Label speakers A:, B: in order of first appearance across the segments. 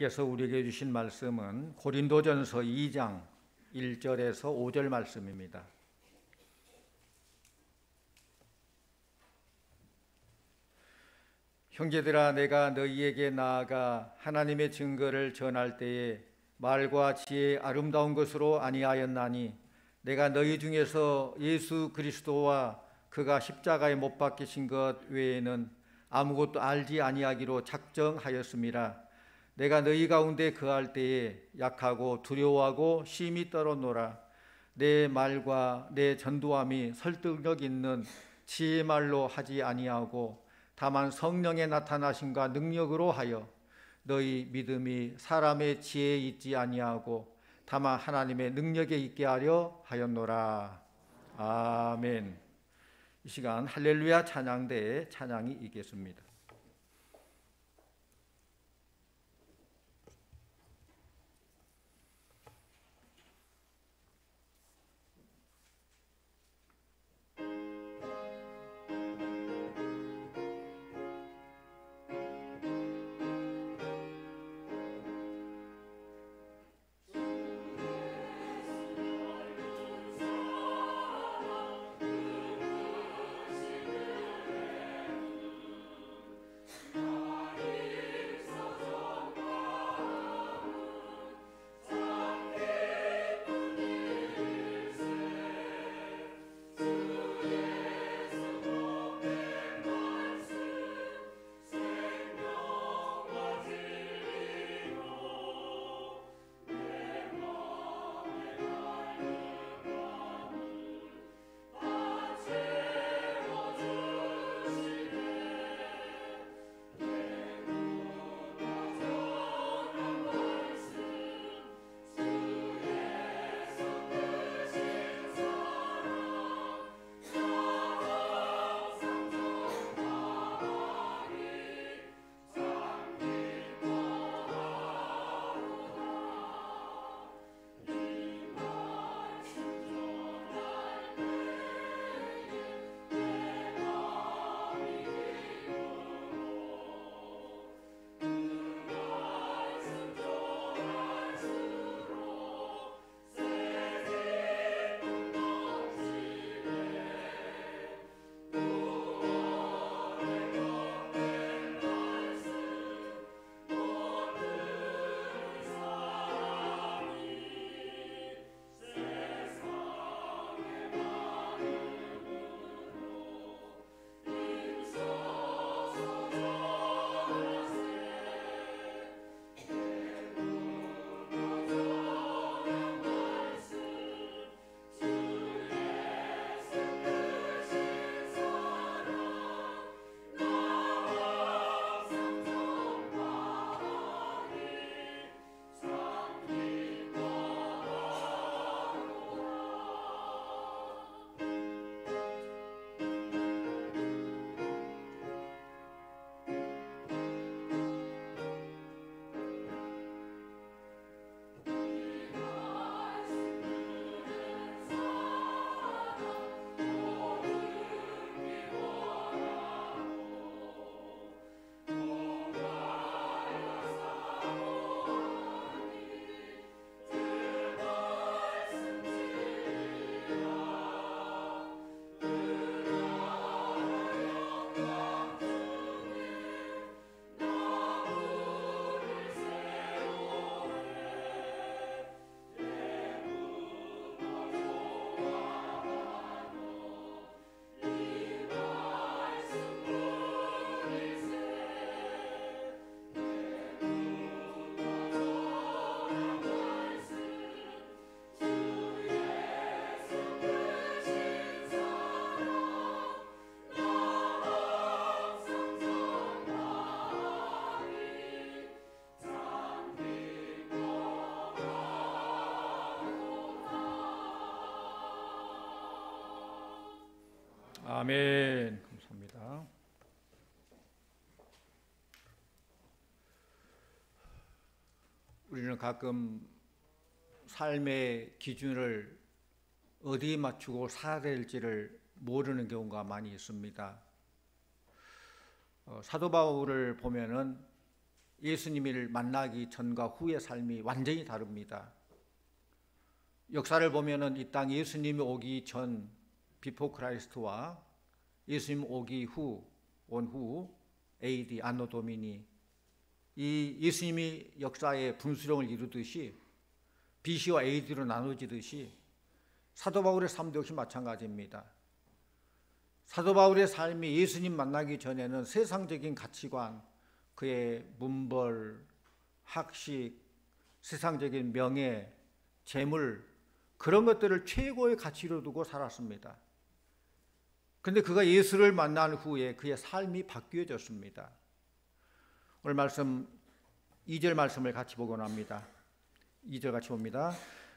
A: 께서 우리에게 주신 말씀은 고린도전서 2장 1절에서 5절 말씀입니다. 형제들아, 내가 너희에게 나아가 하나님의 증거를 전할 때에 말과 지혜의 아름다운 것으로 아니하였나니 내가 너희 중에서 예수 그리스도와 그가 십자가에 못 박히신 것 외에는 아무것도 알지 아니하기로 작정하였음이라. 내가 너희 가운데 거할 때에 약하고 두려워하고 심히 떨어노라. 내 말과 내 전도함이 설득력 있는 지혜 말로 하지 아니하고 다만 성령의 나타나심과 능력으로 하여 너희 믿음이 사람의 지혜에 있지 아니하고 다만 하나님의 능력에 있게 하려 하였노라. 아멘. 이 시간 할렐루야 찬양대의 찬양이 있겠습니다. 아멘. 감사합니다. 우리는 가끔 삶의 기준을 어디에 맞추고 살아야 될지를 모르는 경우가 많이 있습니다. 사도 바울을 보면은 예수님을 만나기 전과 후의 삶이 완전히 다릅니다. 역사를 보면은 이 땅 예수님이 오기 전 비포 크라이스트와 예수님 오기 후 온 후 AD 안노 도미니, 이 예수님이 역사의 분수령을 이루듯이 BC와 AD로 나눠지듯이 사도 바울의 삶도 역시 마찬가지입니다. 사도 바울의 삶이 예수님 만나기 전에는 세상적인 가치관, 그의 문벌, 학식, 세상적인 명예, 재물, 그런 것들을 최고의 가치로 두고 살았습니다. 그런데 그가 예수를 만난 후에 그의 삶이 바뀌어졌습니다. 오늘 말씀 2절 말씀을 같이 보곤 합니다. 2절 같이 봅니다.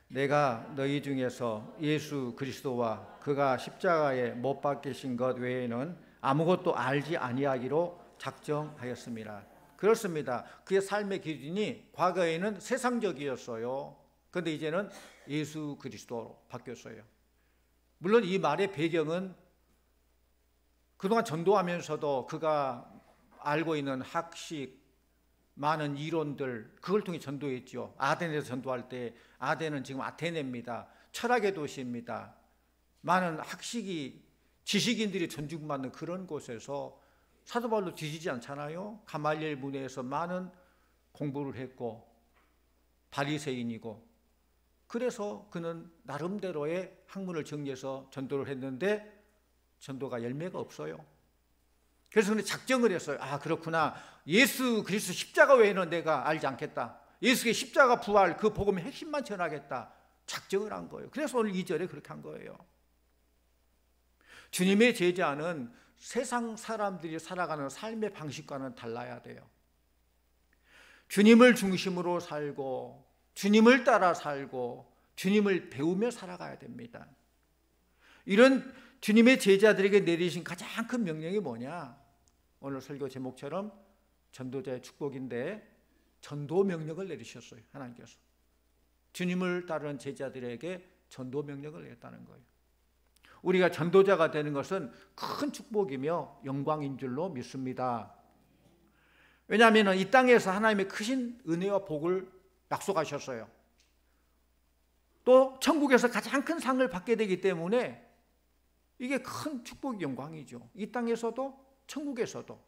A: 내가 너희 중에서 예수 그리스도와 그가 십자가에 못 박히신 것 외에는 아무것도 알지 아니하기로 작정하였습니다. 그렇습니다. 그의 삶의 기준이 과거에는 세상적이었어요. 그런데 이제는 예수 그리스도로 바뀌었어요. 물론 이 말의 배경은 그동안 전도하면서도 그가 알고 있는 학식, 많은 이론들, 그걸 통해 전도했죠. 아덴에서 전도할 때, 아덴은 지금 아테네입니다. 철학의 도시입니다. 많은 학식이, 지식인들이 존중받는 그런 곳에서 사도 바울도 뒤지지 않잖아요. 가말리엘 문화에서 많은 공부를 했고 바리새인이고, 그래서 그는 나름대로의 학문을 정리해서 전도를 했는데 전도가 열매가 없어요. 그래서 그는 작정을 했어요. 아, 그렇구나. 예수 그리스도 십자가 외에는 내가 알지 않겠다. 예수의 십자가 부활 그 복음의 핵심만 전하겠다. 작정을 한 거예요. 그래서 오늘 2절에 그렇게 한 거예요. 주님의 제자는 세상 사람들이 살아가는 삶의 방식과는 달라야 돼요. 주님을 중심으로 살고 주님을 따라 살고 주님을 배우며 살아가야 됩니다. 이런 주님의 제자들에게 내리신 가장 큰 명령이 뭐냐? 오늘 설교 제목처럼 전도자의 축복인데 전도 명령을 내리셨어요. 하나님께서 주님을 따르는 제자들에게 전도 명령을 내렸다는 거예요. 우리가 전도자가 되는 것은 큰 축복이며 영광인 줄로 믿습니다. 왜냐하면 이 땅에서 하나님의 크신 은혜와 복을 약속하셨어요. 또 천국에서 가장 큰 상을 받게 되기 때문에 이게 큰 축복, 영광이죠. 이 땅에서도 천국에서도.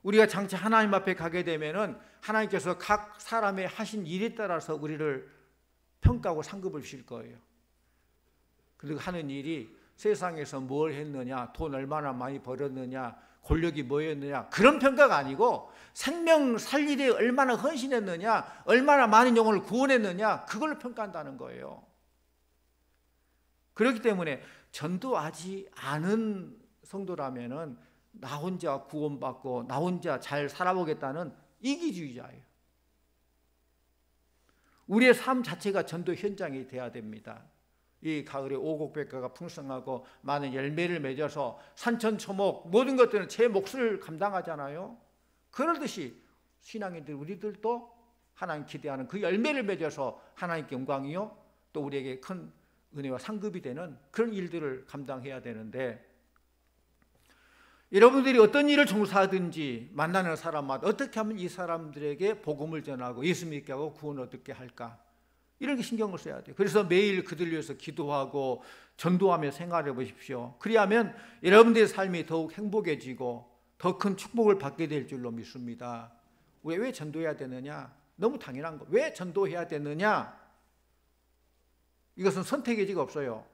A: 우리가 장차 하나님 앞에 가게 되면은 하나님께서 각 사람의 하신 일에 따라서 우리를 평가하고 상급을 주실 거예요. 그리고 하는 일이 세상에서 뭘 했느냐, 돈 얼마나 많이 벌었느냐, 권력이 뭐였느냐, 그런 평가가 아니고 생명 살리기에 얼마나 헌신했느냐, 얼마나 많은 영혼을 구원했느냐, 그걸로 평가한다는 거예요. 그렇기 때문에 전도하지 않은 성도라면은 나 혼자 구원받고 나 혼자 잘 살아보겠다는 이기주의자예요. 우리의 삶 자체가 전도 현장이 돼야 됩니다. 이 가을에 오곡백과가 풍성하고 많은 열매를 맺어서 산천초목 모든 것들은 제 몫을 감당하잖아요. 그러듯이 신앙인들 우리들도 하나님 기대하는 그 열매를 맺어서 하나님께 영광이요 또 우리에게 큰 은혜와 상급이 되는 그런 일들을 감당해야 되는데, 여러분들이 어떤 일을 종사하든지 만나는 사람마다 어떻게 하면 이 사람들에게 복음을 전하고 예수 믿게 하고 구원을 얻게 할까, 이런 게 신경을 써야 돼요. 그래서 매일 그들 위해서 기도하고 전도하며 생활해 보십시오. 그리하면 여러분들의 삶이 더욱 행복해지고 더 큰 축복을 받게 될 줄로 믿습니다. 왜 전도해야 되느냐? 너무 당연한 거. 왜 전도해야 되느냐? 이것은 선택의 여지가 없어요.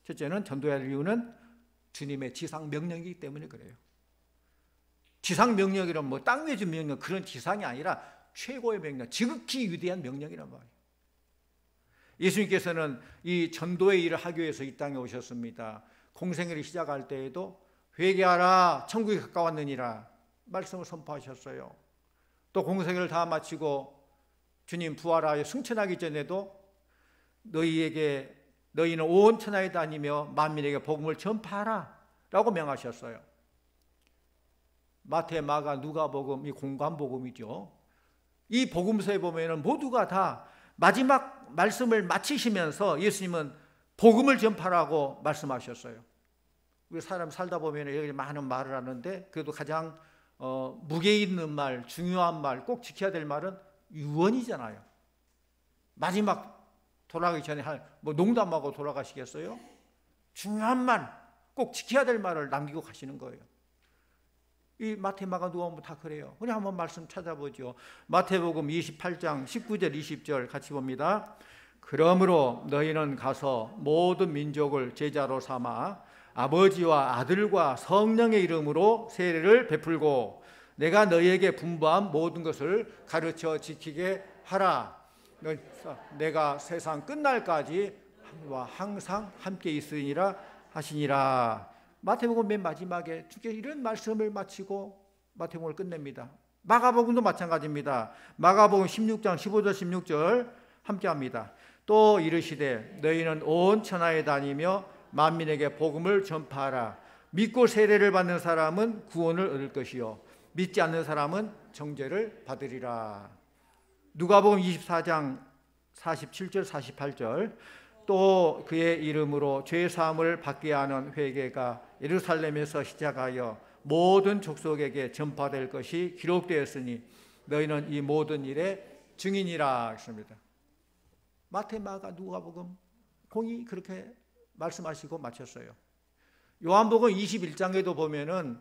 A: 첫째는 전도해야 할 이유는 주님의 지상 명령이기 때문에 그래요. 지상 명령이란 뭐 땅 위에 준 명령, 그런 지상이 아니라 최고의 명령, 지극히 위대한 명령이란 말이에요. 예수님께서는 이 전도의 일을 하기 위해서 이 땅에 오셨습니다. 공생애를 시작할 때에도 회개하라, 천국이 가까웠느니라 말씀을 선포하셨어요. 또 공생애를 다 마치고 주님 부활하여 승천하기 전에도 너희는 온 천하에 다니며 만민에게 복음을 전파하라 라고 명하셨어요. 마태, 마가, 누가복음, 이 공관복음이죠. 이 복음서에 보면 모두가 다 마지막 말씀을 마치시면서 예수님은 복음을 전파라고 말씀하셨어요. 우리 사람 살다 보면 여기 많은 말을 하는데 그래도 가장 무게 있는 말, 중요한 말, 꼭 지켜야 될 말은 유언이잖아요. 마지막 돌아가기 전에 뭐 농담하고 돌아가시겠어요? 중요한 말, 꼭 지켜야 될 말을 남기고 가시는 거예요. 이 마태, 마가, 누가복음 다 그래요. 우리 한번 말씀 찾아보죠. 마태복음 28장 19절 20절 같이 봅니다. 그러므로 너희는 가서 모든 민족을 제자로 삼아 아버지와 아들과 성령의 이름으로 세례를 베풀고 내가 너희에게 분부한 모든 것을 가르쳐 지키게 하라. 내가 세상 끝날까지 항상 함께 있으리라 하시니라. 마태복음 맨 마지막에 이런 말씀을 마치고 마태복음을 끝냅니다. 마가복음도 마찬가지입니다. 마가복음 16장 15절 16절 함께합니다. 또 이르시되 너희는 온 천하에 다니며 만민에게 복음을 전파하라. 믿고 세례를 받는 사람은 구원을 얻을 것이요 믿지 않는 사람은 정죄를 받으리라. 누가복음 24장 47절 48절 또 그의 이름으로 죄 사함을 받게 하는 회개가 예루살렘에서 시작하여 모든 족속에게 전파될 것이 기록되었으니 너희는 이 모든 일의 증인이라 했습니다. 마태, 마가, 누가복음 공이 그렇게 말씀하시고 마쳤어요. 요한복음 21장에도 보면은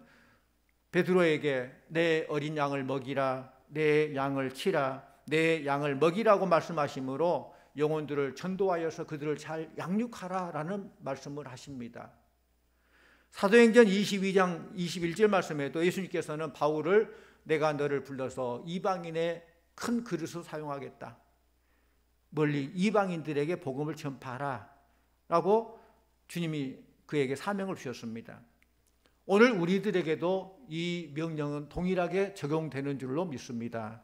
A: 베드로에게 내 어린 양을 먹이라, 내 양을 치라, 내 양을 먹이라고 말씀하시므로 영혼들을 전도하여서 그들을 잘 양육하라라는 말씀을 하십니다. 사도행전 22장 21절 말씀에도 예수님께서는 바울을 내가 너를 불러서 이방인의 큰 그릇으로 사용하겠다. 멀리 이방인들에게 복음을 전파하라 라고 주님이 그에게 사명을 주셨습니다. 오늘 우리들에게도 이 명령은 동일하게 적용되는 줄로 믿습니다.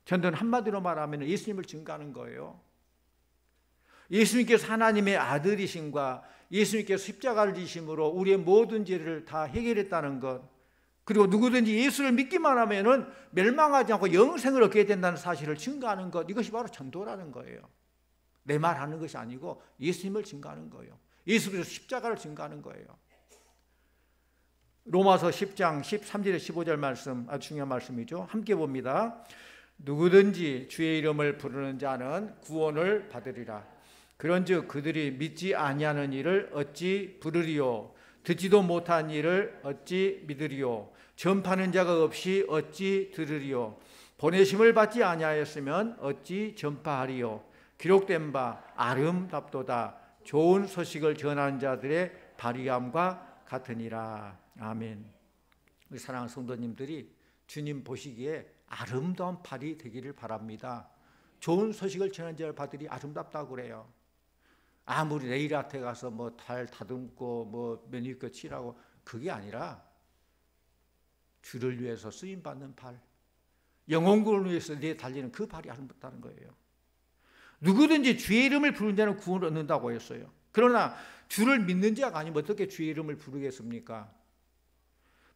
A: 전도는 한마디로 말하면 예수님을 증거하는 거예요. 예수님께서 하나님의 아들이심과 예수님께서 십자가를 지심으로 우리의 모든 죄를 다 해결했다는 것, 그리고 누구든지 예수를 믿기만 하면은 멸망하지 않고 영생을 얻게 된다는 사실을 증거하는 것, 이것이 바로 전도라는 거예요. 내 말하는 것이 아니고 예수님을 증거하는 거예요. 예수께서 십자가를 증거하는 거예요. 로마서 10장 13절 15절 말씀, 아주 중요한 말씀이죠. 함께 봅니다. 누구든지 주의 이름을 부르는 자는 구원을 받으리라. 그런즉 그들이 믿지 아니하는 일을 어찌 부르리요? 듣지도 못한 일을 어찌 믿으리요? 전파하는 자가 없이 어찌 들으리요? 보내심을 받지 아니하였으면 어찌 전파하리요? 기록된 바 아름답도다. 좋은 소식을 전하는 자들의 발휘함과 같으니라. 아멘. 우리 사랑하는 성도님들이 주님 보시기에 아름다운 발이 되기를 바랍니다. 좋은 소식을 전하는 자들이 아름답다고 그래요. 아무리 네일 아트에 가서 뭐 달 다듬고 뭐 매니큐어 칠하고 그게 아니라 주를 위해서 쓰임 받는 발, 영혼구원을 위해서 달리는 그 발이 아름답다는 거예요. 누구든지 주의 이름을 부르는 자는 구원을 얻는다고 했어요. 그러나 주를 믿는 자가 아니면 어떻게 주의 이름을 부르겠습니까?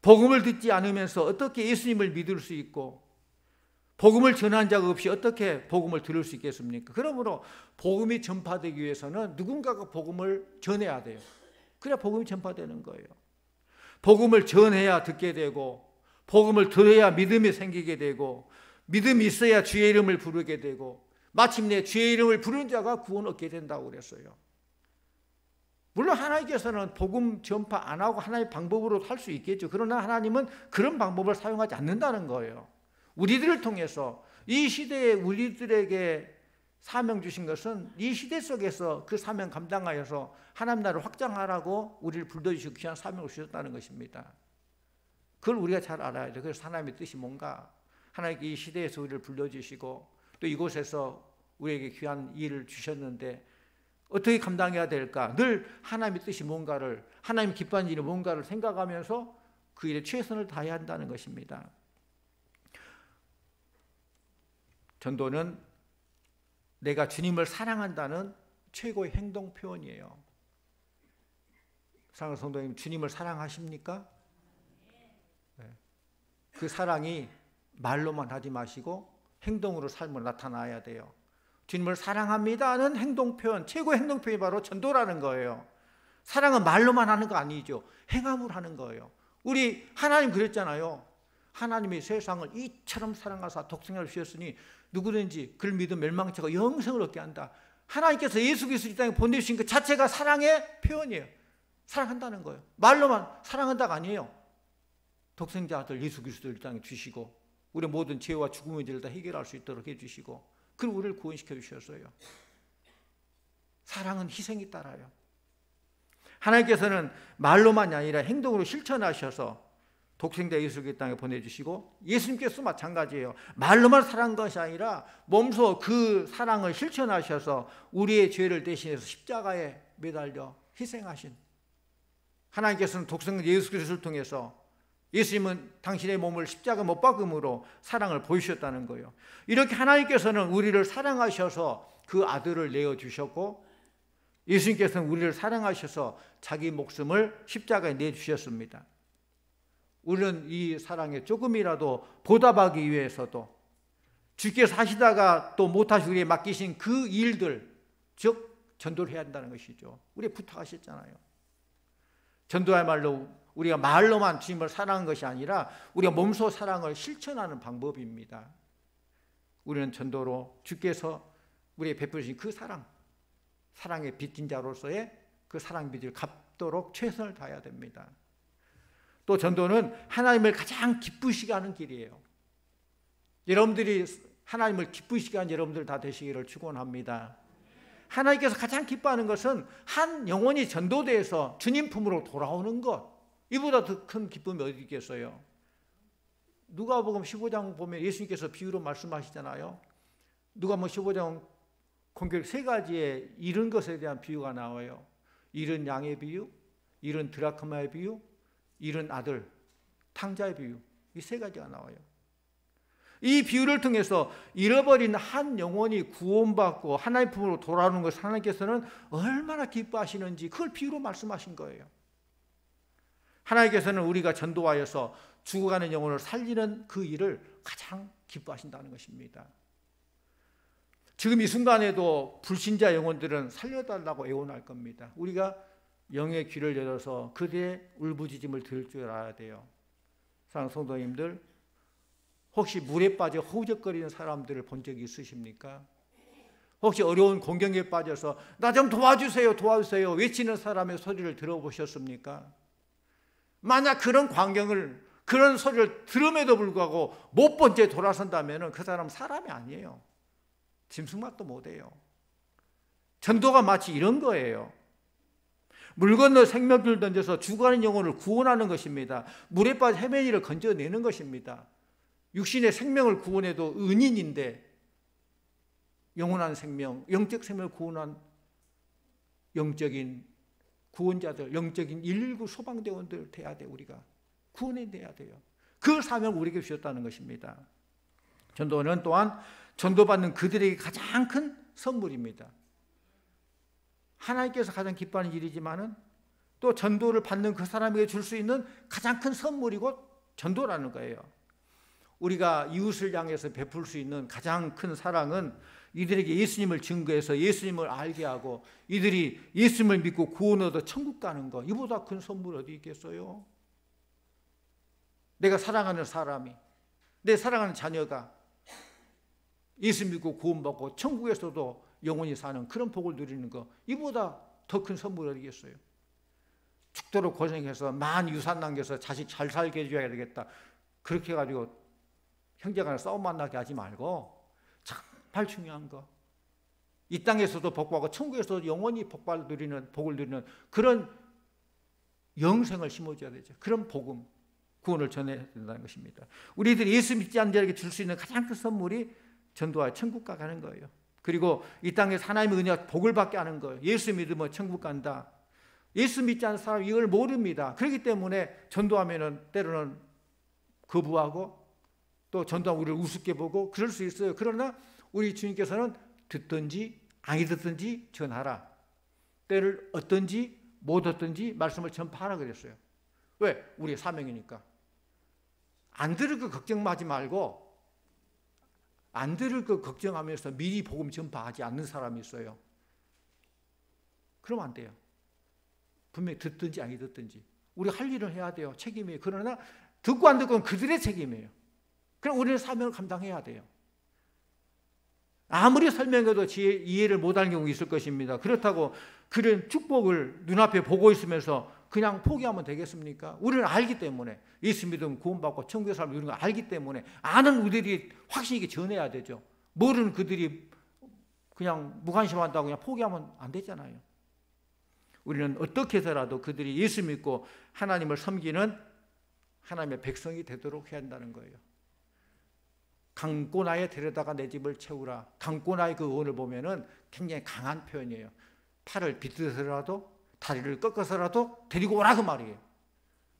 A: 복음을 듣지 않으면서 어떻게 예수님을 믿을 수 있고 복음을 전한 자가 없이 어떻게 복음을 들을 수 있겠습니까? 그러므로 복음이 전파되기 위해서는 누군가가 복음을 전해야 돼요. 그래야 복음이 전파되는 거예요. 복음을 전해야 듣게 되고 복음을 들어야 믿음이 생기게 되고 믿음이 있어야 주의 이름을 부르게 되고 마침내 주의 이름을 부르는 자가 구원을 얻게 된다고 그랬어요. 물론 하나님께서는 복음 전파 안 하고 하나님의 방법으로 할 수 있겠죠. 그러나 하나님은 그런 방법을 사용하지 않는다는 거예요. 우리들을 통해서 이 시대에 우리들에게 사명 주신 것은 이 시대 속에서 그 사명 감당하여서 하나님 나라를 확장하라고 우리를 불러주시고 귀한 사명을 주셨다는 것입니다. 그걸 우리가 잘 알아야 돼요. 그래서 하나님의 뜻이 뭔가, 하나님께 이 시대에서 우리를 불러주시고 또 이곳에서 우리에게 귀한 일을 주셨는데 어떻게 감당해야 될까? 늘 하나님의 뜻이 뭔가를, 하나님 기뻐하는 일이 뭔가를 생각하면서 그 일에 최선을 다해야 한다는 것입니다. 전도는 내가 주님을 사랑한다는 최고의 행동 표현이에요. 사랑하는 성도님, 주님을 사랑하십니까? 네. 그 사랑이 말로만 하지 마시고 행동으로 삶을 나타나야 돼요. 주님을 사랑합니다는 행동 표현, 최고의 행동 표현이 바로 전도라는 거예요. 사랑은 말로만 하는 거 아니죠. 행함으로 하는 거예요. 우리 하나님 그랬잖아요. 하나님이 세상을 이처럼 사랑하사 독생자를 주셨으니 누구든지 그를 믿어 멸망치 않고 영생을 얻게 한다. 하나님께서 예수 그리스도를 이 땅에 보내주신 그 자체가 사랑의 표현이에요. 사랑한다는 거예요. 말로만 사랑한다가 아니에요. 독생자 아들 예수 그리스도를 이 땅에 주시고 우리의 모든 죄와 죽음의 문제를 다 해결할 수 있도록 해주시고 그리고 우리를 구원시켜 주셨어요. 사랑은 희생이 따라요. 하나님께서는 말로만이 아니라 행동으로 실천하셔서 독생자 예수를 이 땅에 보내주시고 예수님께서도 마찬가지예요. 말로만 사랑한 것이 아니라 몸소 그 사랑을 실천하셔서 우리의 죄를 대신해서 십자가에 매달려 희생하신 하나님께서는 독생자 예수 그리스도를 통해서 예수님은 당신의 몸을 십자가 못 박음으로 사랑을 보이셨다는 거예요. 이렇게 하나님께서는 우리를 사랑하셔서 그 아들을 내어주셨고 예수님께서는 우리를 사랑하셔서 자기 목숨을 십자가에 내주셨습니다. 우리는 이 사랑에 조금이라도 보답하기 위해서도 주께서 하시다가 또 못하시고 우리에게 맡기신 그 일들, 즉 전도를 해야 한다는 것이죠. 우리에게 부탁하셨잖아요. 전도야말로 우리가 말로만 주님을 사랑한 것이 아니라 우리가 몸소 사랑을 실천하는 방법입니다. 우리는 전도로 주께서 우리에게 베푸신 그 사랑의 빚진 자로서의 그 사랑 빚을 갚도록 최선을 다해야 됩니다. 또 전도는 하나님을 가장 기쁘시게 하는 길이에요. 여러분들이 하나님을 기쁘시게 하는 여러분들 다 되시기를 축원합니다. 하나님께서 가장 기뻐하는 것은 한 영혼이 전도돼서 주님 품으로 돌아오는 것, 이보다 더 큰 기쁨이 어디 있겠어요? 누가복음 15장 보면 예수님께서 비유로 말씀하시잖아요. 누가복음 15장 공교육 세 가지의 잃은 것에 대한 비유가 나와요. 잃은 양의 비유, 잃은 드라크마의 비유, 잃은 아들, 탕자의 비유, 이 세 가지가 나와요. 이 비유를 통해서 잃어버린 한 영혼이 구원받고 하나님 품으로 돌아오는 것을 하나님께서는 얼마나 기뻐하시는지 그걸 비유로 말씀하신 거예요. 하나님께서는 우리가 전도하여서 죽어가는 영혼을 살리는 그 일을 가장 기뻐하신다는 것입니다. 지금 이 순간에도 불신자 영혼들은 살려달라고 애원할 겁니다. 우리가 영의 귀를 열어서 그들의 울부짖음을 들을 줄 알아야 돼요. 사랑하는 성도님들, 혹시 물에 빠져 허우적거리는 사람들을 본 적이 있으십니까? 혹시 어려운 공경에 빠져서 나 좀 도와주세요, 도와주세요 외치는 사람의 소리를 들어보셨습니까? 만약 그런 광경을, 그런 소리를 들음에도 불구하고 못 본 채 돌아선다면 그 사람은 사람이 아니에요. 짐승맛도 못해요. 전도가 마치 이런 거예요. 물 건너 생명줄 던져서 죽어가는 영혼을 구원하는 것입니다. 물에 빠진 헤매니를 건져내는 것입니다. 육신의 생명을 구원해도 은인인데 영원한 생명, 영적 생명을 구원한 영적인 구원자들, 영적인 119 소방대원들 돼야 돼. 우리가 구원해내야 돼요. 그 사명을 우리에게 주셨다는 것입니다. 전도는 또한 전도받는 그들에게 가장 큰 선물입니다. 하나님께서 가장 기뻐하는 일이지만은 또 전도를 받는 그 사람에게 줄 수 있는 가장 큰 선물이고 전도라는 거예요. 우리가 이웃을 향해서 베풀 수 있는 가장 큰 사랑은 이들에게 예수님을 증거해서 예수님을 알게 하고 이들이 예수님을 믿고 구원 얻어 천국 가는 것, 이보다 큰 선물 어디 있겠어요? 내가 사랑하는 사람이, 내 사랑하는 자녀가 예수 믿고 구원받고 천국에서도 영원히 사는 그런 복을 누리는 것, 이보다 더 큰 선물 어디겠어요? 죽도록 고생해서 만 유산 남겨서 자식 잘 살게 해줘야 되겠다, 그렇게 해가지고 형제간에 싸움 만나게 하지 말고 정말 중요한 거, 이 땅에서도 복받고 천국에서도 영원히 복을 누리는 그런 영생을 심어줘야 되죠. 그런 복음, 구원을 전해야 된다는 것입니다. 우리들이 예수 믿지 않는 자에게 줄 수 있는 가장 큰 선물이 전도와 천국 가는 거예요. 그리고 이 땅에서 하나님의 은혜와 복을 받게 하는 거예요. 예수 믿으면 천국 간다. 예수 믿지 않는 사람은 이걸 모릅니다. 그렇기 때문에 전도하면은 때로는 거부하고 또 전도하면 우리를 우습게 보고 그럴 수 있어요. 그러나 우리 주님께서는 듣든지 아니 듣든지 전하라. 때를 얻든지 못 얻든지 말씀을 전파하라 그랬어요. 왜? 우리의 사명이니까. 안 들을 거 걱정하지 말고 안 들을 거 걱정하면서 미리 복음 전파하지 않는 사람이 있어요. 그러면 안 돼요. 분명히 듣든지 아니 듣든지 우리 할 일은 해야 돼요. 책임이에요. 그러나 듣고 안 듣고는 그들의 책임이에요. 그럼 우리는 사명을 감당해야 돼요. 아무리 설명해도 이해를 못하는 경우가 있을 것입니다. 그렇다고 그런 축복을 눈앞에 보고 있으면서 그냥 포기하면 되겠습니까? 우리는 알기 때문에, 예수 믿으면 구원받고 천국에 살면 이런 거 알기 때문에 아는 우리들이 확실히 전해야 되죠. 모르는 그들이 그냥 무관심한다고 그냥 포기하면 안 되잖아요. 우리는 어떻게 해서라도 그들이 예수 믿고 하나님을 섬기는 하나님의 백성이 되도록 해야 한다는 거예요. 강꼬나에 데려다가 내 집을 채우라. 강꼬나의 그 어원을 보면은 굉장히 강한 표현이에요. 팔을 비틀어서라도 다리를 꺾어서라도 데리고 오라 그 말이에요.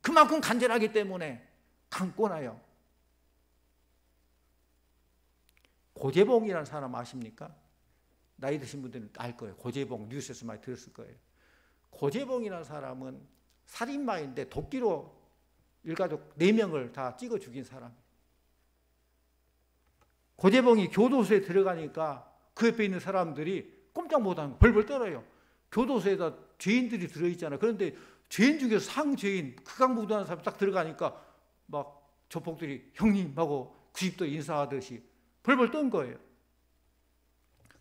A: 그만큼 간절하기 때문에 강꼬나요. 고재봉이라는 사람 아십니까? 나이 드신 분들은 알 거예요. 고재봉 뉴스에서 많이 들었을 거예요. 고재봉이라는 사람은 살인마인데 도끼로 일가족 4명을 다 찍어 죽인 사람. 고재봉이 교도소에 들어가니까 그 옆에 있는 사람들이 꼼짝 못하는 거 벌벌 떨어요. 교도소에다 죄인들이 들어있잖아요. 그런데 죄인 중에서 상죄인 극악무도한 사람이 딱 들어가니까 막 조폭들이 형님 하고 90도 인사하듯이 벌벌 떤 거예요.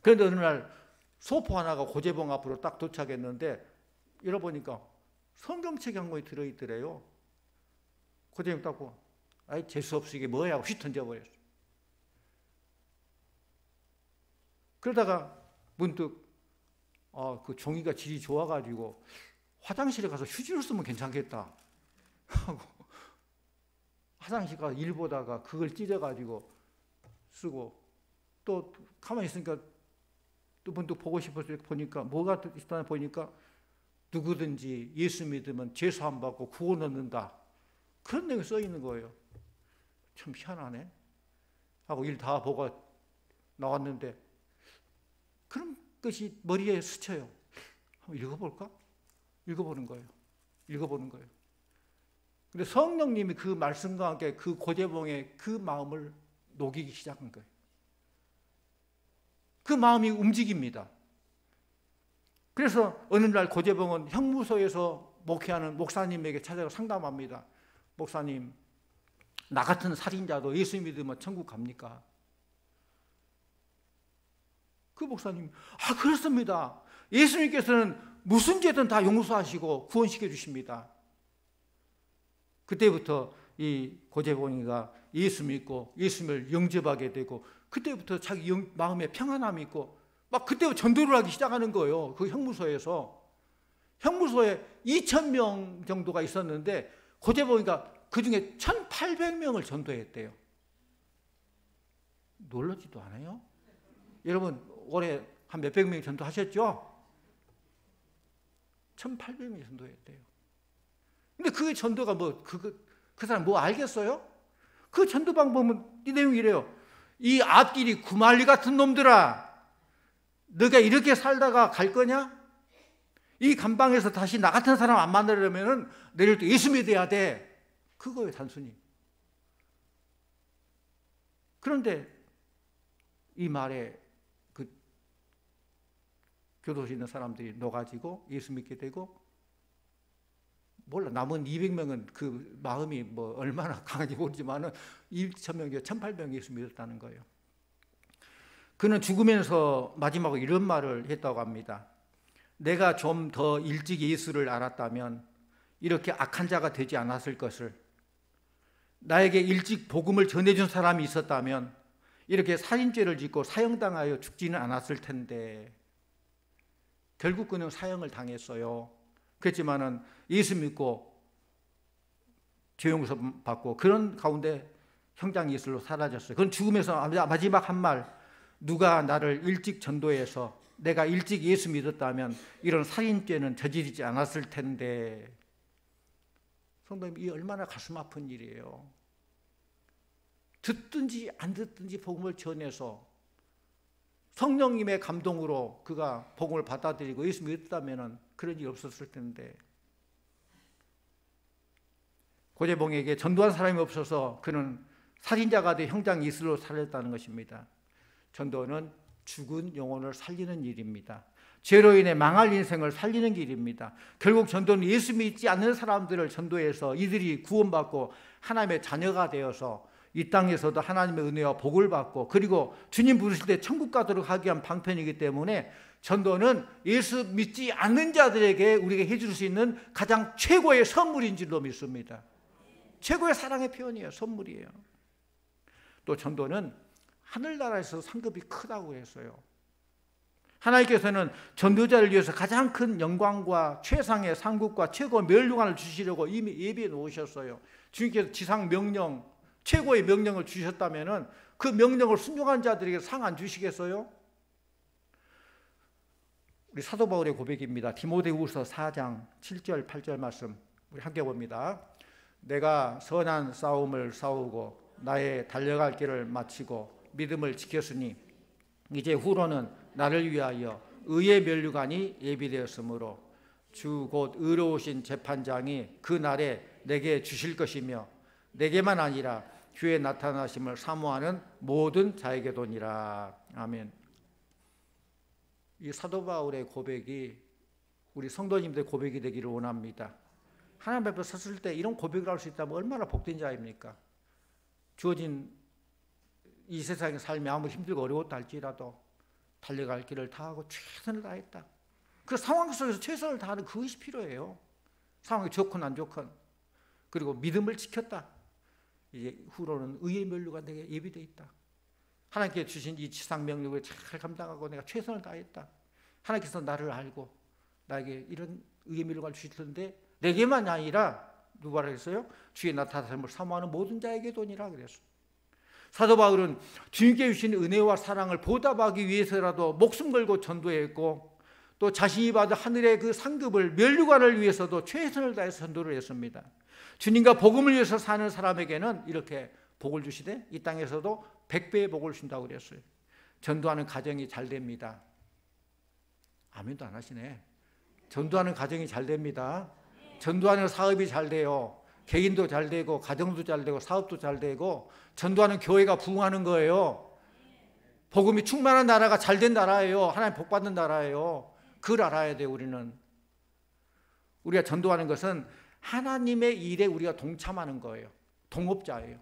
A: 그런데 어느 날 소포 하나가 고재봉 앞으로 딱 도착했는데 열어보니까 성경책이 한 권이 들어있더래요. 고재봉 딱 보고 아이 재수없이 이게 뭐야 하고 휙 던져버렸어요. 그러다가 문득 그 종이가 질이 좋아가지고 화장실에 가서 휴지를 쓰면 괜찮겠다 하고 화장실 가서 일 보다가 그걸 찢어가지고 쓰고 또 가만히 있으니까 또 문득 보고 싶어서 보니까 뭐가 있다나 보니까 누구든지 예수 믿으면 죄사함 받고 구원 얻는다 그런 내용이 써 있는 거예요. 참 희한하네 하고 일 다 보고 나왔는데 그런 것이 머리에 스쳐요. 한번 읽어볼까? 읽어보는 거예요. 근데 성령님이 그 말씀과 함께 그 고재봉의 그 마음을 녹이기 시작한 거예요. 그 마음이 움직입니다. 그래서 어느 날 고재봉은 형무소에서 목회하는 목사님에게 찾아가 상담합니다. 목사님, 나 같은 살인자도 예수 믿으면 천국 갑니까? 그 목사님, 그렇습니다. 예수님께서는 무슨 죄든 다 용서하시고 구원시켜 주십니다. 그때부터 이 고재봉이가 예수 믿고 예수님을 영접하게 되고 그때부터 자기 마음에 평안함이 있고 막 그때부터 전도를 하기 시작하는 거예요. 그 형무소에서. 형무소에 2,000명 정도가 있었는데 고재봉이가 그중에 1,800명을 전도했대요. 놀라지도 않아요? 여러분 올해 한 몇백 명이 전도하셨죠? 1,800명이 전도했대요. 근데 그 전도가 그 사람 뭐 알겠어요? 그 전도 방법은 이 내용이래요. 이 앞길이 구말리 같은 놈들아, 너가 이렇게 살다가 갈 거냐? 이 감방에서 다시 나 같은 사람 안 만나려면 내일 또 예수 믿어야 돼. 그거예요, 단순히. 그런데 이 말에 그 교도소에 있는 사람들이 녹아지고 예수 믿게 되고, 몰라, 남은 200명은 그 마음이 뭐 얼마나 강한지 모르지만은 2,000명 중에 1,800명 예수 믿었다는 거예요. 그는 죽으면서 마지막으로 이런 말을 했다고 합니다. 내가 좀 더 일찍 예수를 알았다면 이렇게 악한 자가 되지 않았을 것을, 나에게 일찍 복음을 전해준 사람이 있었다면 이렇게 살인죄를 짓고 사형당하여 죽지는 않았을 텐데. 결국 그는 사형을 당했어요. 그렇지만은 예수 믿고 죄 용서 받고 그런 가운데 형장 예술로 사라졌어요. 그건 죽으면서 마지막 한 말, 누가 나를 일찍 전도해서 내가 일찍 예수 믿었다면 이런 살인죄는 저지르지 않았을 텐데. 성도님, 이 얼마나 가슴 아픈 일이에요. 듣든지 안 듣든지 복음을 전해서 성령님의 감동으로 그가 복음을 받아들이고 예수 믿었다면 그런 일이 없었을 텐데. 고재봉에게 전도한 사람이 없어서 그는 살인자가 돼 형장 이슬로 살렸다는 것입니다. 전도는 죽은 영혼을 살리는 일입니다. 죄로 인해 망할 인생을 살리는 길입니다. 결국 전도는 예수 믿지 않는 사람들을 전도해서 이들이 구원받고 하나님의 자녀가 되어서 이 땅에서도 하나님의 은혜와 복을 받고, 그리고 주님 부르실 때 천국 가도록 하기 위한 방편이기 때문에 전도는 예수 믿지 않는 자들에게 우리가 해줄 수 있는 가장 최고의 선물인 줄로 믿습니다. 최고의 사랑의 표현이에요. 선물이에요. 또 전도는 하늘나라에서 상급이 크다고 했어요. 하나님께서는 전도자를 위해서 가장 큰 영광과 최상의 상급과 최고의 멸류관을 주시려고 이미 예비해 놓으셨어요. 주님께서 지상 명령, 최고의 명령을 주셨다면 그 명령을 순종한 자들에게 상 안 주시겠어요? 우리 사도 바울의 고백입니다. 디모데후서 4장 7절 8절 말씀 우리 함께 봅니다. 내가 선한 싸움을 싸우고 나의 달려갈 길을 마치고 믿음을 지켰으니 이제 후로는 나를 위하여 의의 면류관이 예비되었으므로 주 곧 의로우신 재판장이 그 날에 내게 주실 것이며 내게만 아니라 주의 나타나심을 사모하는 모든 자에게도니라. 아멘. 이 사도 바울의 고백이 우리 성도님들의 고백이 되기를 원합니다. 하나님 앞에 섰을 때 이런 고백을 할 수 있다면 얼마나 복된 자입니까? 주어진 이 세상의 삶이 아무리 힘들고 어려웠다 할지라도 달려갈 길을 다하고 최선을 다했다. 그 상황 속에서 최선을 다하는 그것이 필요해요. 상황이 좋건 안 좋건. 그리고 믿음을 지켰다. 이제 후로는 의의 면류가 내게 예비되어 있다. 하나님께 주신 이 지상 명령을 잘 감당하고 내가 최선을 다했다. 하나님께서 나를 알고 나에게 이런 의의 면류관을 주셨는데 내게만 아니라 누구라 했어요? 주의 나타나심을 사모하는 모든 자에게도니라 그랬어요. 사도 바울은 주님께 주신 은혜와 사랑을 보답하기 위해서라도 목숨 걸고 전도했고, 또 자신이 받은 하늘의 그 상급을 면류관을 위해서도 최선을 다해서 전도를 했습니다. 주님과 복음을 위해서 사는 사람에게는 이렇게 복을 주시되 이 땅에서도 100배의 복을 준다고 그랬어요. 전도하는 가정이 잘 됩니다. 아멘도 안 하시네. 전도하는 가정이 잘 됩니다. 전도하는 사업이 잘 돼요. 개인도 잘 되고 가정도 잘 되고 사업도 잘 되고 전도하는 교회가 부흥하는 거예요. 복음이 충만한 나라가 잘된 나라예요. 하나님 복 받는 나라예요. 그걸 알아야 돼요. 우리가 전도하는 것은 하나님의 일에 우리가 동참하는 거예요. 동업자예요.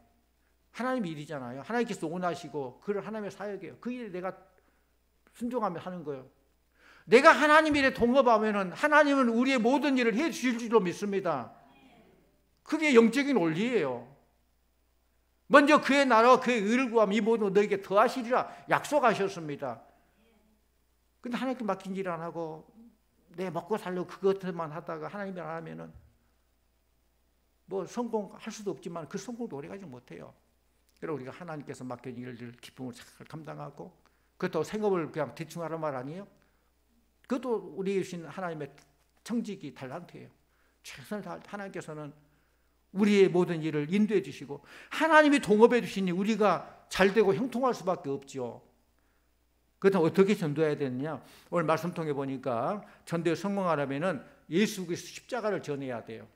A: 하나님 일이잖아요. 하나님께서 원하시고 그걸 하나님의 사역이에요. 그 일에 내가 순종하며 하는 거예요. 내가 하나님 일에 동업하면 하나님은 우리의 모든 일을 해 주실 줄로 믿습니다. 그게 영적인 원리예요. 먼저 그의 나라와 그의 의를 구하면 이 모든 너에게 더하시리라 약속하셨습니다. 근데 하나님께 맡긴 일 안 하고 내 먹고 살려고 그것만 하다가 하나님이 안 하면은 뭐 성공할 수도 없지만 그 성공도 오래가지 못해요. 그리고 우리가 하나님께서 맡긴 일들 기쁨을 잘 감당하고, 그것도 생업을 그냥 대충 하는 말 아니에요? 그것도 우리 주신 하나님의 청직이 달란트예요. 최선을 다할 때 하나님께서는 우리의 모든 일을 인도해 주시고 하나님이 동업해 주시니 우리가 잘되고 형통할 수밖에 없죠. 그렇다면 어떻게 전도해야 되느냐? 오늘 말씀 통해 보니까 전도에 성공하려면 예수 그리스도 십자가를 전해야 돼요.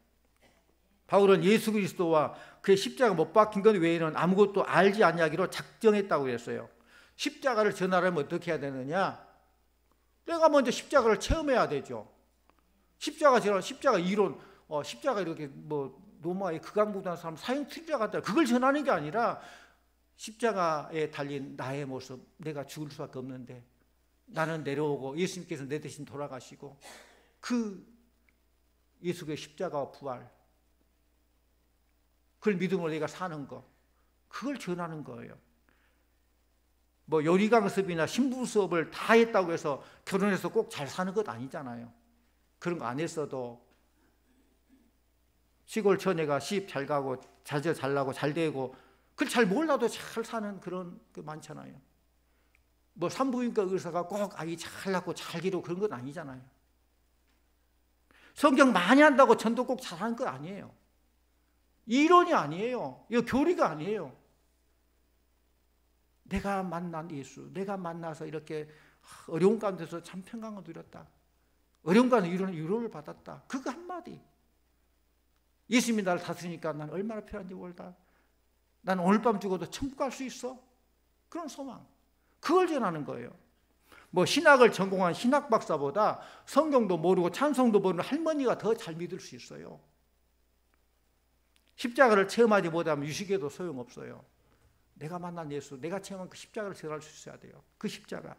A: 바울은 예수 그리스도와 그의 십자가 못 박힌 것 외에는 아무것도 알지 아니하기로 작정했다고 했어요. 십자가를 전하려면 어떻게 해야 되느냐? 내가 먼저 십자가를 체험해야 되죠. 십자가 이론, 십자가 이렇게 뭐 로마의 극악무도한 사람 사형 틀리라 같다. 그걸 전하는 게 아니라 십자가에 달린 나의 모습, 내가 죽을 수밖에 없는데 나는 내려오고 예수님께서 내 대신 돌아가시고 그 예수의 십자가와 부활, 그걸 믿음으로 내가 사는 거, 그걸 전하는 거예요. 뭐 요리 강습이나 신부 수업을 다 했다고 해서 결혼해서 꼭 잘 사는 것 아니잖아요. 그런 거 안 했어도 시골 처녀가 시집 잘 가고 자녀 잘 나고 잘 되고 그걸 잘 몰라도 잘 사는 그런 게 많잖아요. 뭐 산부인과 의사가 꼭 아이 잘 낳고 잘 기르고 그런 건 아니잖아요. 성경 많이 한다고 전도 꼭 잘하는 거 아니에요. 이론이 아니에요. 이거 교리가 아니에요. 내가 만난 예수, 내가 만나서 이렇게 어려운 가운데서 참 평강을 누렸다. 어려운 가운데 이런 위로를 받았다. 그거 한마디. 예수님이 나를 다스리니까 난 얼마나 편한지 몰라. 난 오늘 밤 죽어도 천국 갈 수 있어. 그런 소망. 그걸 전하는 거예요. 뭐 신학을 전공한 신학 박사보다 성경도 모르고 찬송도 모르는 할머니가 더 잘 믿을 수 있어요. 십자가를 체험하지 못하면 유식에도 소용없어요. 내가 만난 예수, 내가 체험한 그 십자가를 전할 수 있어야 돼요. 그 십자가.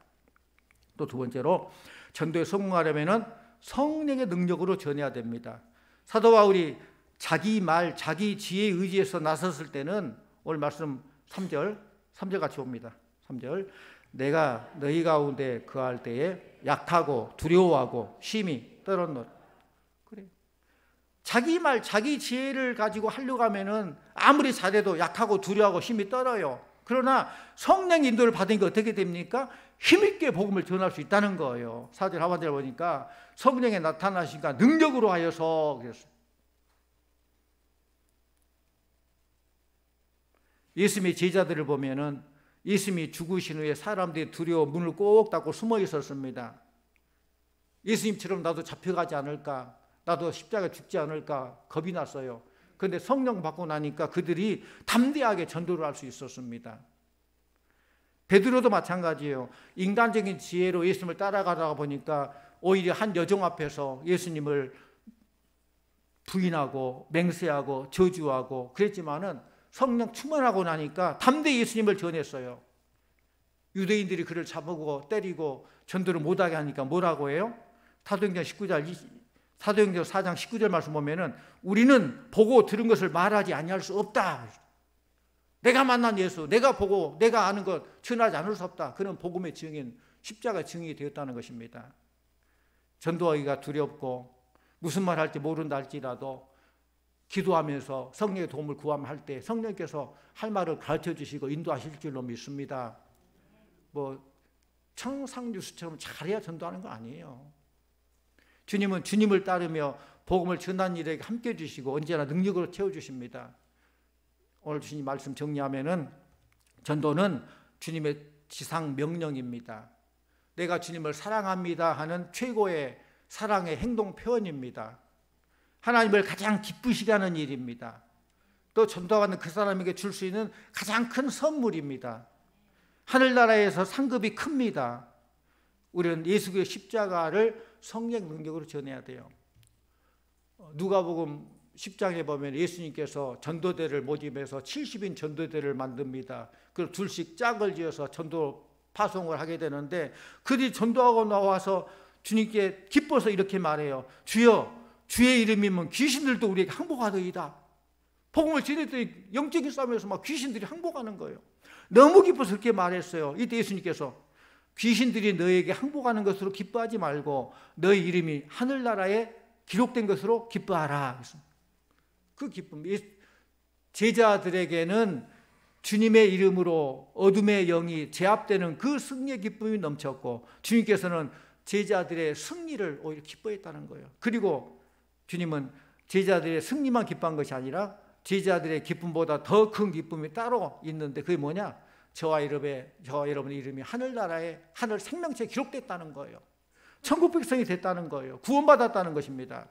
A: 또 두 번째로 전도에 성공하려면 성령의 능력으로 전해야 됩니다. 사도 바울이 자기 말, 자기 지혜에 의지해서 나섰을 때는 오늘 말씀 3절 같이 봅니다. 3절 내가 너희 가운데 거할 때에 약하고 두려워하고 심히 떨었노라. 그래. 자기 말, 자기 지혜를 가지고 하려고 하면은 아무리 잘해도 약하고 두려워하고 힘이 떨어요. 그러나 성령 인도를 받으니까 어떻게 됩니까? 힘있게 복음을 전할 수 있다는 거예요. 4절 하반절 보니까 성령에 나타나시니까 능력으로 하여서 그랬어요. 예수님의 제자들을 보면은 예수님이 죽으신 후에 사람들이 두려워 문을 꼭 닫고 숨어 있었습니다. 예수님처럼 나도 잡혀가지 않을까, 나도 십자가에 죽지 않을까 겁이 났어요. 그런데 성령 받고 나니까 그들이 담대하게 전도를 할 수 있었습니다. 베드로도 마찬가지예요. 인간적인 지혜로 예수님을 따라가다가 보니까 오히려 한 여종 앞에서 예수님을 부인하고 맹세하고 저주하고 그랬지만은 성령 충만하고 나니까 담대히 예수님을 전했어요. 유대인들이 그를 잡고 때리고 전도를 못하게 하니까 뭐라고 해요? 사도행전 4장 19절 말씀 보면은 우리는 보고 들은 것을 말하지 아니할 수 없다. 내가 만난 예수, 내가 보고 내가 아는 것 전하지 않을 수 없다. 그런 복음의 증인, 십자가 증인이 되었다는 것입니다. 전도하기가 두렵고 무슨 말 할지 모른다 할지라도 기도하면서 성령의 도움을 구하면 할 때 성령께서 할 말을 가르쳐 주시고 인도하실 줄로 믿습니다. 뭐 청상유수처럼 잘해야 전도하는 거 아니에요. 주님은 주님을 따르며 복음을 전하는 일에 함께 해주시고 언제나 능력으로 채워주십니다. 오늘 주님 말씀 정리하면은 전도는 주님의 지상 명령입니다. 내가 주님을 사랑합니다 하는 최고의 사랑의 행동 표현입니다. 하나님을 가장 기쁘시게 하는 일입니다. 또 전도하는 그 사람에게 줄 수 있는 가장 큰 선물입니다. 하늘나라에서 상급이 큽니다. 우리는 예수의 십자가를 성령 능력으로 전해야 돼요. 누가복음 10장에 보면 예수님께서 전도대를 모집해서 70인 전도대를 만듭니다. 그리고 둘씩 짝을 지어서 전도 파송을 하게 되는데 그들이 전도하고 나와서 주님께 기뻐서 이렇게 말해요. 주여, 주의 이름이면 귀신들도 우리에게 항복하더이다. 복음을 전했더니 영적인 싸움에서 막 귀신들이 항복하는 거예요. 너무 기뻐서 그렇게 말했어요. 이때 예수님께서 귀신들이 너에게 항복하는 것으로 기뻐하지 말고 너의 이름이 하늘나라에 기록된 것으로 기뻐하라. 그 기쁨, 제자들에게는 주님의 이름으로 어둠의 영이 제압되는 그 승리의 기쁨이 넘쳤고 주님께서는 제자들의 승리를 오히려 기뻐했다는 거예요. 그리고 주님은 제자들의 승리만 기뻐한 것이 아니라 제자들의 기쁨보다 더 큰 기쁨이 따로 있는데 그게 뭐냐? 저와 여러분의 이름이 하늘나라에 하늘 생명체에 기록됐다는 거예요. 천국 백성이 됐다는 거예요. 구원받았다는 것입니다.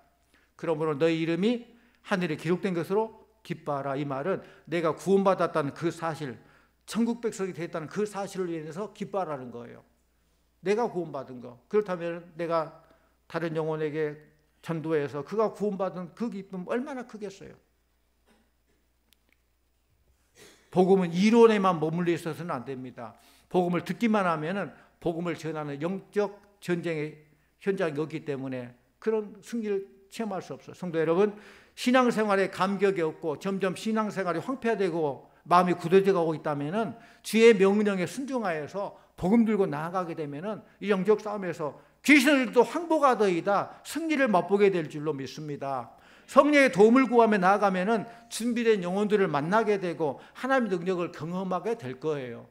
A: 그러므로 너희 이름이 하늘에 기록된 것으로 기뻐하라. 이 말은 내가 구원받았다는 그 사실, 천국 백성이 됐다는 그 사실을 위해서 기뻐하라는 거예요. 내가 구원받은 거. 그렇다면 내가 다른 영혼에게 전도해서 그가 구원받은 그 기쁨 얼마나 크겠어요. 복음은 이론에만 머물러 있어서는 안 됩니다. 복음을 듣기만 하면은 복음을 전하는 영적 전쟁의 현장이 없기 때문에 그런 승리를 체험할 수 없어요. 성도 여러분, 신앙생활에 감격이 없고 점점 신앙생활이 황폐화되고 마음이 굳어져 가고 있다면은 주의 명령에 순종하여서 복음 들고 나아가게 되면은 이 영적 싸움에서 귀신들도 항복하더이다 승리를 맛보게 될 줄로 믿습니다. 성령의 도움을 구하며 나아가면은 준비된 영혼들을 만나게 되고 하나님의 능력을 경험하게 될 거예요.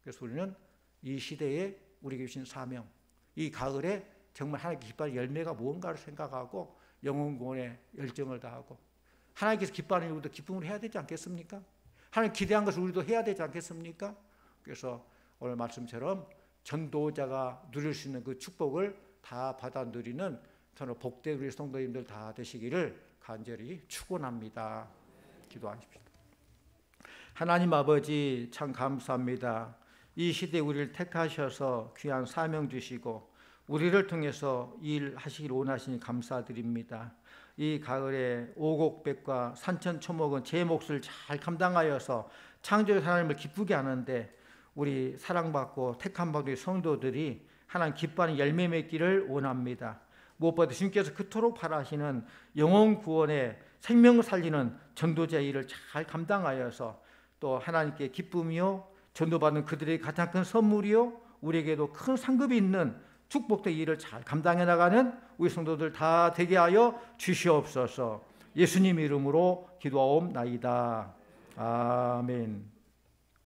A: 그래서 우리는 이 시대에 우리에게 주신 사명, 이 가을에 정말 하나님께 기뻐하는 열매가 무언가를 생각하고 영혼 구원에 열정을 다하고 하나님께서 기뻐하는 일도 기쁨으로 해야 되지 않겠습니까? 하나님 기대한 것을 우리도 해야 되지 않겠습니까? 그래서 오늘 말씀처럼 전도자가 누릴 수 있는 그 축복을 다 받아 누리는 저는 복된 우리 성도님들 다 되시기를 간절히 축원합니다. 기도하십시오. 하나님 아버지 참 감사합니다. 이 시대에 우리를 택하셔서 귀한 사명 주시고 우리를 통해서 일하시길 원하시니 감사드립니다. 이 가을에 오곡백과 산천초목은 제 몫을 잘 감당하여서 창조의 하나님을 기쁘게 하는데 우리 사랑받고 택함받은 우리 성도들이 하나님 기뻐하는 열매 맺기를 원합니다. 무엇보다 주님께서 그토록 바라시는 영혼 구원에 생명을 살리는 전도자의 일을 잘 감당하여서 또 하나님께 기쁨이요 전도받는 그들에게 가장 큰 선물이요 우리에게도 큰 상급이 있는 축복된 일을 잘 감당해 나가는 우리 성도들 다 되게 하여 주시옵소서. 예수님 이름으로 기도하옵나이다. 아멘.